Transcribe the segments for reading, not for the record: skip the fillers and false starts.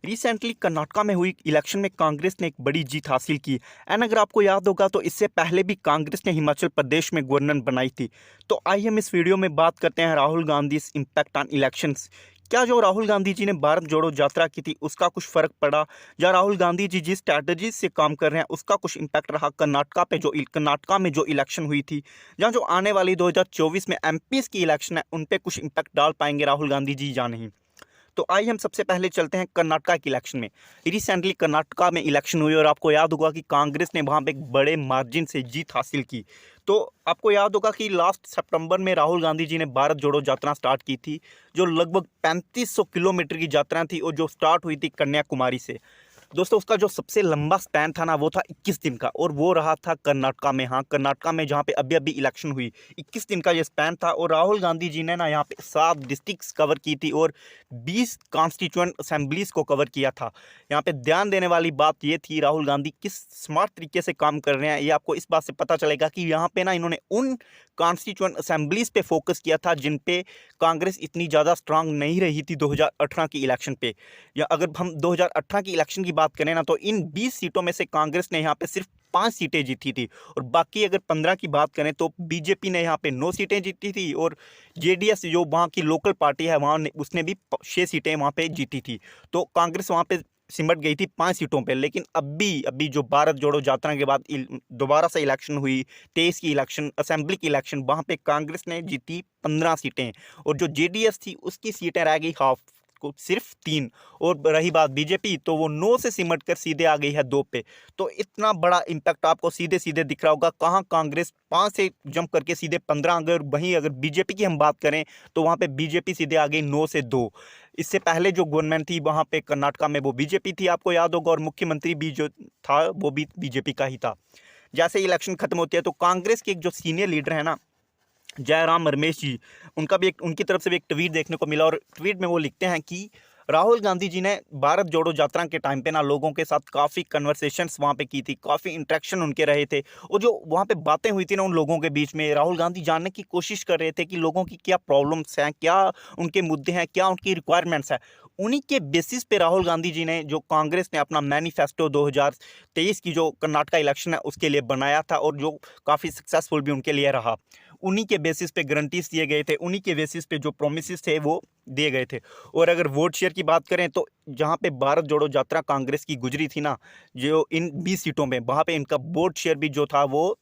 Recently Karnataka में हुई election में कांग्रेस ने एक बड़ी जीत हासिल की। एंड अगर आपको याद होगा तो इससे पहले भी कांग्रेस ने हिमाचल प्रदेश में गवर्नर बनाई थी। तो आइए हम इस वीडियो में बात करते हैं Rahul Gandhi impact on elections. क्या जो राहुल गांधी जी ने भारत जोड़ो यात्रा की थी उसका कुछ फ़र्क पड़ा, या राहुल गांधी जी जिस स्ट्रैटेजी से काम कर रहे हैं उसका कुछ इम्पैक्ट रहा कर्नाटका में जो इलेक्शन हुई थी, या जो आने वाली 2024 में एमपीज़ की इलेक्शन है उन पे कुछ इम्पैक्ट डाल पाएंगे राहुल गांधी जी या नहीं। तो आइए हम सबसे पहले चलते हैं कर्नाटका के इलेक्शन में। रिसेंटली कर्नाटका में इलेक्शन हुई और आपको याद होगा कि कांग्रेस ने वहाँ पे एक बड़े मार्जिन से जीत हासिल की। तो आपको याद होगा कि लास्ट सितंबर में राहुल गांधी जी ने भारत जोड़ो यात्रा स्टार्ट की थी, जो लगभग 3500 किलोमीटर की यात्रा थी और जो स्टार्ट हुई थी कन्याकुमारी से। दोस्तों उसका जो सबसे लंबा स्पैन था ना वो था 21 दिन का, और वो रहा था कर्नाटका में। हाँ, कर्नाटका में जहाँ पे अभी अभी इलेक्शन हुई, 21 दिन का ये स्पैन था। और राहुल गांधी जी ने ना यहाँ पे 7 डिस्ट्रिक्ट्स कवर की थी और 20 कॉन्स्टिट्यूएंट असेंबलीज को कवर किया था। यहाँ पे ध्यान देने वाली बात ये थी राहुल गांधी किस स्मार्ट तरीके से काम कर रहे हैं, ये आपको इस बात से पता चलेगा कि यहाँ पे ना इन्होंने उन कॉन्स्टिट्यूएंट असेंबलीज पे फोकस किया था जिन पे कांग्रेस इतनी ज़्यादा स्ट्रांग नहीं रही थी 2018 की इलेक्शन पे। या अगर हम 2018 की इलेक्शन की बात करें ना तो इन 20 सीटों में से कांग्रेस ने यहाँ पे सिर्फ 5 सीटें जीती थी, और बाकी अगर 15 की बात करें तो बीजेपी ने यहाँ पे 9 सीटें जीती थी, और जेडीएस जो वहाँ की लोकल पार्टी है वहाँ उसने भी 6 सीटें वहाँ पे जीती थी। तो कांग्रेस वहाँ पे सिमट गई थी 5 सीटों पे। लेकिन अभी अभी जो भारत जोड़ो यात्रा के बाद दोबारा से इलेक्शन हुई, 23 की इलेक्शन, असेंबली की इलेक्शन, वहाँ पे कांग्रेस ने जीती 15 सीटें, और जो जेडीएस थी उसकी सीटें रह गई हाफ को सिर्फ 3। और रही बात बीजेपी तो वो 9 से सिमट कर सीधे आ गई है 2 पे। तो इतना बड़ा इम्पैक्ट आपको सीधे सीधे दिख रहा होगा। कहाँ कांग्रेस 5 से जंप करके सीधे 15, अगर बीजेपी की हम बात करें तो वहाँ पे बीजेपी सीधे आ गई 9 से 2। इससे पहले जो गवर्नमेंट थी वहाँ पे कर्नाटका में वो बीजेपी थी, आपको याद होगा, और मुख्यमंत्री भी जो था वो भी बीजेपी का ही था। जैसे इलेक्शन खत्म होती है तो कांग्रेस के एक जो सीनियर लीडर है ना, जयराम रमेश जी, उनका भी एक, उनकी तरफ से भी एक ट्वीट देखने को मिला, और ट्वीट में वो लिखते हैं कि राहुल गांधी जी ने भारत जोड़ो यात्रा के टाइम पे ना लोगों के साथ काफ़ी कन्वर्सेशंस वहाँ पे की थी, काफ़ी इंटरेक्शन उनके रहे थे, और जो वहाँ पे बातें हुई थी ना उन लोगों के बीच में, राहुल गांधी जानने की कोशिश कर रहे थे कि लोगों की क्या प्रॉब्लम्स हैं, क्या उनके मुद्दे हैं, क्या उनकी रिक्वायरमेंट्स हैं। उन्हीं के बेसिस पे राहुल गांधी जी ने, जो कांग्रेस ने अपना मैनिफेस्टो 2023 की जो कर्नाटका इलेक्शन है उसके लिए बनाया था, और जो काफ़ी सक्सेसफुल भी उनके लिए रहा, उन्हीं के बेसिस पे गारंटीज दिए गए थे, उन्हीं के बेसिस पे जो प्रोमिस थे वो दिए गए थे। और अगर वोट शेयर की बात करें तो जहाँ पे भारत जोड़ो यात्रा कांग्रेस की गुजरी थी ना, जो इन 20 सीटों में, वहाँ पे इनका वोट शेयर भी जो था वो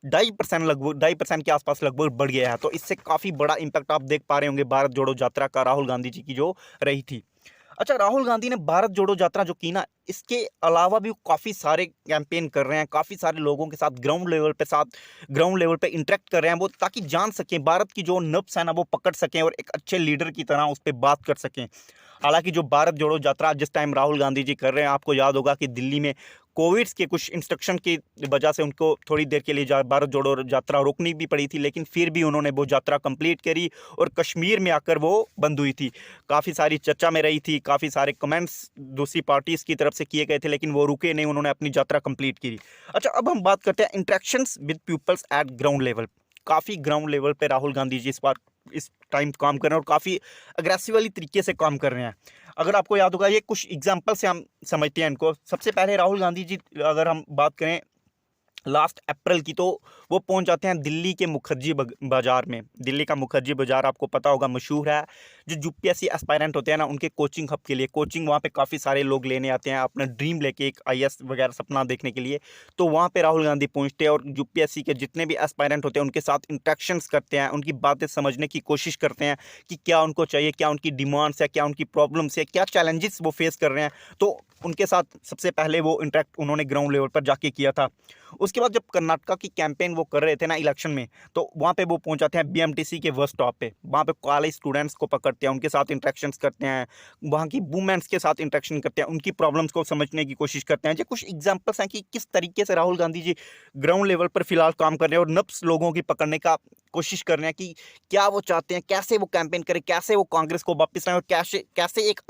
2.5%, लगभग 2.5% के आसपास लगभग बढ़ गया है। तो इससे काफ़ी बड़ा इम्पैक्ट आप देख पा रहे होंगे भारत जोड़ो यात्रा का राहुल गांधी जी की जो रही थी। अच्छा, राहुल गांधी ने भारत जोड़ो यात्रा जो की ना, इसके अलावा भी काफ़ी सारे कैंपेन कर रहे हैं, काफ़ी सारे लोगों के साथ ग्राउंड लेवल पे इंटरेक्ट कर रहे हैं वो, ताकि जान सकें भारत की जो नब्ज़ है ना वो पकड़ सकें और एक अच्छे लीडर की तरह उस पर बात कर सकें। हालांकि जो भारत जोड़ो यात्रा जिस टाइम राहुल गांधी जी कर रहे हैं, आपको याद होगा कि दिल्ली में कोविड के कुछ इंस्ट्रक्शन की वजह से उनको थोड़ी देर के लिए भारत जोड़ो यात्रा रोकनी भी पड़ी थी, लेकिन फिर भी उन्होंने वो यात्रा कंप्लीट करी, और कश्मीर में आकर वो बंद हुई थी। काफ़ी सारी चर्चा में रही थी, काफ़ी सारे कमेंट्स दूसरी पार्टीज़ की तरफ से किए गए थे, लेकिन वो रुके नहीं, उन्होंने अपनी यात्रा कंप्लीट की। अच्छा, अब हम बात करते हैं interactions with peoples at ground level. काफ़ी ग्राउंड लेवल पे राहुल गांधी जी इस टाइम काम कर रहे हैं, और काफ़ी अग्रेसिवली तरीके से काम कर रहे हैं। अगर आपको याद होगा, ये कुछ एग्जाम्पल से हम समझते हैं इनको। सबसे पहले राहुल गांधी जी, अगर हम बात करें लास्ट अप्रैल की, तो वो पहुंच जाते हैं दिल्ली के मुखर्जी बाज़ार में। दिल्ली का मुखर्जी बाज़ार आपको पता होगा, मशहूर है। जो यूपीएससी एस्पायरेंट होते हैं ना उनके कोचिंग हब के लिए, कोचिंग वहाँ पे काफ़ी सारे लोग लेने आते हैं अपना ड्रीम लेके, एक आईएएस वगैरह सपना देखने के लिए। तो वहाँ पे राहुल गांधी पहुँचते हैं और यूपीएससी के जितने भी एस्पायरेंट होते हैं उनके साथ इंट्रैक्शंस करते हैं, उनकी बातें समझने की कोशिश करते हैं कि क्या उनको चाहिए, क्या उनकी डिमांड्स है, क्या उनकी प्रॉब्लम्स है, क्या चैलेंजेस वो फेस कर रहे हैं। तो उनके साथ सबसे पहले वो इंटरेक्ट उन्होंने ग्राउंड लेवल पर जाके किया था। उसके बाद जब कर्नाटका की कैंपेन वो कर रहे थे ना इलेक्शन में, तो वहाँ पे वो पहुँच जाते हैं बीएमटीसी के बस स्टॉप पे। वहाँ पे कॉलेज स्टूडेंट्स को पकड़ते हैं, उनके साथ इंटरेक्शंस करते हैं, वहाँ की वुमेन्स के साथ इंटरेक्शन करते हैं, उनकी प्रॉब्लम्स को समझने की कोशिश करते हैं। ये कुछ एग्जाम्पल्स हैं कि किस तरीके से राहुल गांधी जी ग्राउंड लेवल पर फिलहाल काम कर रहे हैं और नब्स लोगों की पकड़ने का कोशिश कर रहे हैं कि क्या वो चाहते हैं, कैसे वो कैंपेन करें, कैसे वो कांग्रेस को वापस लाएं, और कैसे कैसे एक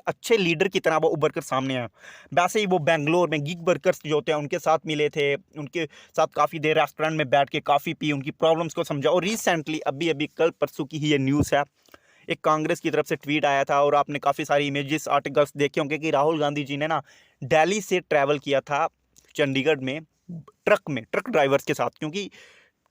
अच्छे लीडर की तरह वो उभर कर सामने आए। वैसे ही वो बेंगलोर में गिग वर्कर्स जो होते हैं उनके साथ मिले थे, उनके साथ काफ़ी देर रेस्टोरेंट में बैठ के काफ़ी पी, उनकी प्रॉब्लम्स को समझा। और रिसेंटली अभी अभी कल परसों की ही ये न्यूज़ है, एक कांग्रेस की तरफ से ट्वीट आया था और आपने काफ़ी सारी इमेजेस आर्टिकल्स देखे होंगे कि राहुल गांधी जी ने ना दिल्ली से ट्रैवल किया था चंडीगढ़ में ट्रक ड्राइवर्स के साथ, क्योंकि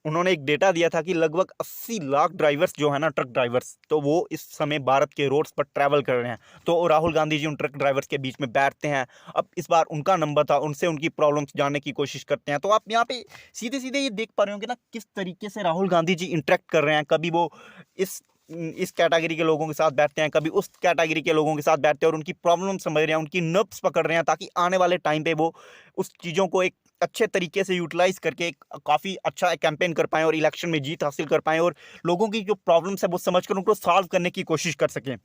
उन्होंने एक डेटा दिया था कि लगभग 80 लाख ड्राइवर्स जो है ना, ट्रक ड्राइवर्स, तो वो इस समय भारत के रोड्स पर ट्रैवल कर रहे हैं। तो राहुल गांधी जी उन ट्रक ड्राइवर्स के बीच में बैठते हैं। अब इस बार उनका नंबर था, उनसे उनकी प्रॉब्लम्स जानने की कोशिश करते हैं। तो आप यहाँ पे सीधे सीधे ये देख पा रहे होंगे ना किस तरीके से राहुल गांधी जी इंटरेक्ट कर रहे हैं। कभी वो इस कैटेगरी के लोगों के साथ बैठते हैं, कभी उस कैटेगरी के लोगों के साथ बैठते हैं और उनकी प्रॉब्लम समझ रहे हैं, उनकी नब्स पकड़ रहे हैं, ताकि आने वाले टाइम पे वो उस चीज़ों को एक अच्छे तरीके से यूटिलाइज करके एक काफ़ी अच्छा कैंपेन कर पाएँ और इलेक्शन में जीत हासिल कर पाएँ और लोगों की जो प्रॉब्लम्स है वो समझकर उनको सॉल्व करने की कोशिश कर सकें।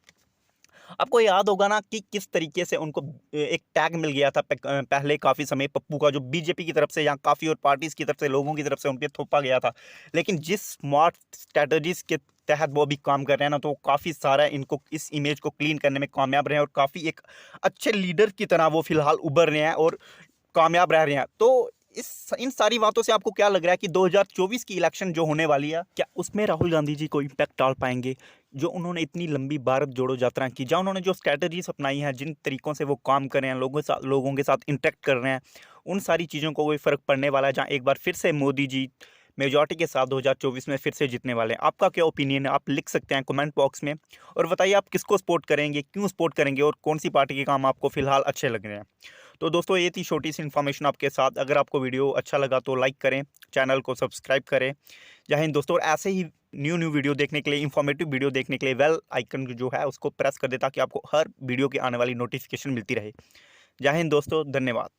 आपको याद होगा ना कि किस तरीके से उनको एक टैग मिल गया था पहले काफ़ी समय पप्पू का, जो बीजेपी की तरफ से या काफ़ी और पार्टीज़ की तरफ से लोगों की तरफ से उन पे थोपा गया था। लेकिन जिस स्मार्ट स्ट्रैटेजीज़ के तहत वो अभी काम कर रहे हैं ना, तो काफ़ी सारा इनको इस इमेज को क्लीन करने में कामयाब रहे हैं और काफ़ी एक अच्छे लीडर की तरह वो फिलहाल उभर रहे हैं और कामयाब रह रहे हैं। तो इस इन सारी बातों से आपको क्या लग रहा है कि 2024 की इलेक्शन जो होने वाली है, क्या उसमें राहुल गांधी जी को इम्पैक्ट डाल पाएंगे? जो उन्होंने इतनी लंबी भारत जोड़ो यात्रा की, जहाँ उन्होंने जो स्ट्रैटेजीज अपनाई हैं, जिन तरीकों से वो काम कर रहे हैं, लोगों के साथ इंटरेक्ट कर रहे हैं, उन सारी चीज़ों को कोई फ़र्क पड़ने वाला है, जहाँ एक बार फिर से मोदी जी मेजॉरिटी के साथ 2024 में फिर से जीतने वाले हैं। आपका क्या ओपिनियन है? आप लिख सकते हैं कमेंट बॉक्स में और बताइए आप किसको सपोर्ट करेंगे, क्यों सपोर्ट करेंगे और कौन सी पार्टी के काम आपको फिलहाल अच्छे लग रहे हैं। तो दोस्तों ये थी छोटी सी इन्फॉर्मेशन आपके साथ। अगर आपको वीडियो अच्छा लगा तो लाइक करें, चैनल को सब्सक्राइब करें। जय हिंद दोस्तों। और ऐसे ही न्यू वीडियो देखने के लिए, इन्फॉर्मेटिव वीडियो देखने के लिए बेल आइकन जो है उसको प्रेस कर दें, ताकि आपको हर वीडियो की आने वाली नोटिफिकेशन मिलती रहे। जय हिंद दोस्तों, धन्यवाद।